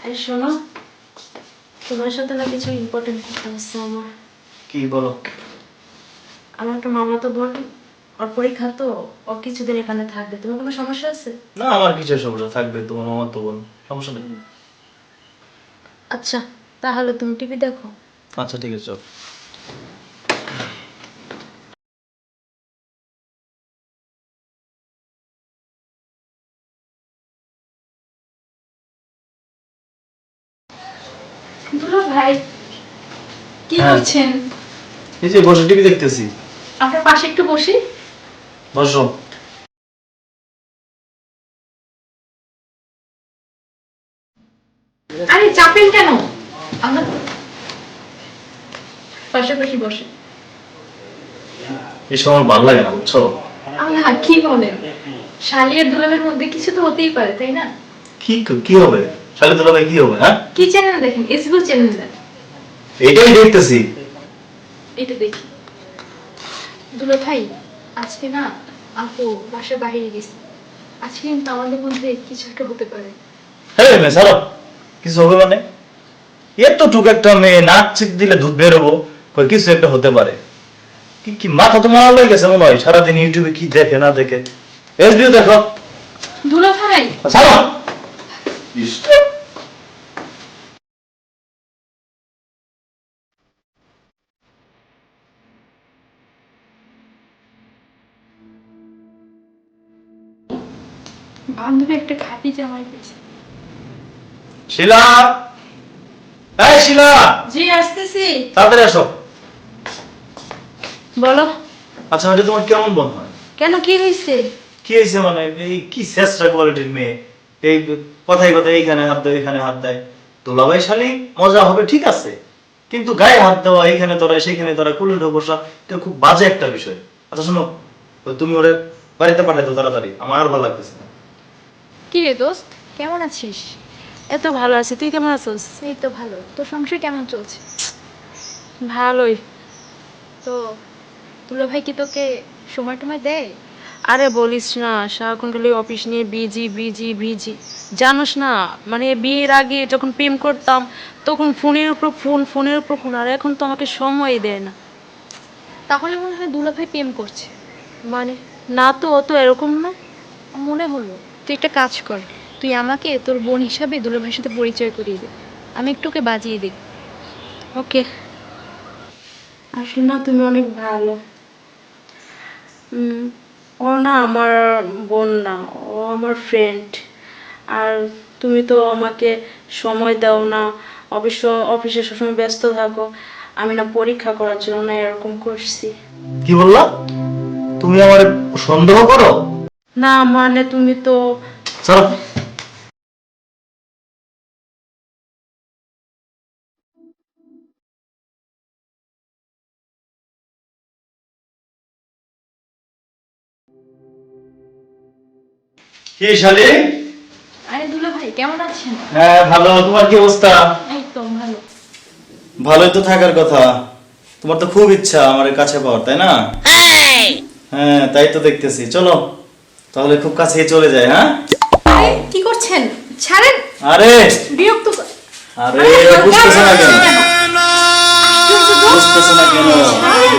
এই শোনো, তোমার সাথে না কিছু ইম্পর্টেন্ট কথা আছে আমার। কি বলো? আমার একটা মামাতো বোন, ওর পরীক্ষা তো, ও কিছুদিন এখানে থাকবে। তোমার কোনো সমস্যা আছে? না, আমার কিসের সমস্যা থাকবে, তোমার মামা তো বোন, সমস্যা নেই। আচ্ছা, তাহলে তুমি টিভি দেখো। আচ্ছা ঠিক আছে, চল। দুলা ভাই, কি হ্যাঁ। করছেন? এই যে বসে টিভি দেখতেছি। আপনার পাশে একটু বসি। বসো। আরে চাপেন কেন? আমরা পাশাপাশি বসে। এই সময় ভালো লাগে না, বুঝছো? আল্লাহ, কি বলেন? শালি আর দুলাভের মধ্যে কিছু তো হতেই পারে, তাই না? কি কি হবে? শালি দুলা ভাই কি হবে? হ্যাঁ, কি চ্যানেল দেখেন? এসবিও চ্যানেল দেন। এইটাই দেখতেছি। এটা দেখি। দুলা ভাই, আজকে না আপু বাসার বাইরে গেছে। আজকে কিন্তু আমাদের মধ্যে কিছু একটা হতে পারে। হ্যাঁ মে ছাড়ো, কিছু হবে মানে? এতটুকু একটা মেয়ে নাক চিক দিলে দুধ বেরোবো, কই কিছু একটা হতে পারে। কি কি মাথা তো মারা হয়ে গেছে মনে হয়, সারাদিন ইউটিউবে কি দেখে না দেখে। এসবিও দেখো। দুলা ভাই, ছাড়ো। বান্ধবী একটা খাঁটি জামাই পেয়েছে। শিলা, এই শিলা, জি আসতেছি। তাড়াতাড়ি আসো। বলো। আচ্ছা এটা তোমার কেমন বোন হয়? কেন, কি হয়েছে? কি হয়েছে মানে? এই কি শেষরা কোয়ালিটির মেয়ে, এই কথাই কথাই এইখানে হাত দেয় এখানে হাত দেয়। দুলাভাই শালি মজা হবে ঠিক আছে, কিন্তু গায়ে হাত দেওয়া, এইখানে ধরা সেইখানে ধরা, কুলে বসা, এটা খুব বাজে একটা বিষয়। আচ্ছা শোনো, ওই তুমি ওরে বাড়িতে পাঠাই তো তাড়াতাড়ি, আমার আর ভালো লাগতেছে না। কি রে দোস্ত, কেমন আছিস? এত ভালো আছি, তুই কেমন আছিস? এই তো ভালো। তোর সংসার কেমন চলছে? ভালোই। তো দুলা ভাই কি তোকে সময় টময় দেয়? আরে বলিস না, সারাক্ষণ খালি অফিস নিয়ে বিজি বিজি বিজি। জানোস না, মানে বিয়ের আগে যখন প্রেম করতাম তখন ফোনের উপর ফোন, ফোনের উপর ফোন, আর এখন তো আমাকে সময়ই দেয় না। তাহলে মনে হয় দুলা ভাই প্রেম করছে। মানে না তো, ও তো এরকম না। মনে হলো, তুই একটা কাজ কর, তুই আমাকে তোর বোন হিসাবে দুলা ভাইয়ের সাথে পরিচয় করিয়ে দে। আমি একটু ওকে বাজিয়ে দিই। ওকে। আসলে না, তুমি অনেক ভালো। ও না আমার বোন না, ও আমার ফ্রেন্ড। আর তুমি তো আমাকে সময় দাও না, অবশ্য অফিসে সবসময় ব্যস্ত থাকো। আমি না পরীক্ষা করার জন্য না এরকম করছি। কি বললা? তুমি আমার সন্দেহ করো? না মানে তুমি তো। চলো। কি শালি? আরে দুলা ভাই, কেমন আছেন? হ্যাঁ ভালো, তোমার কি অবস্থা? এই তো ভালো। ভালোই তো থাকার কথা। তোমার তো খুব ইচ্ছা আমার কাছে পাওয়ার, তাই না? হ্যাঁ তাই তো দেখতেছি। চলো তাহলে খুব কাছেই চলে যায়। হ্যাঁ আরে কি করছেন? ছাড়েন। আরে বিরক্ত আরে বুঝতেছ না কেন? আশ্চর্য দোস্ত। বুঝতেছ না কেন? ছাড়েন।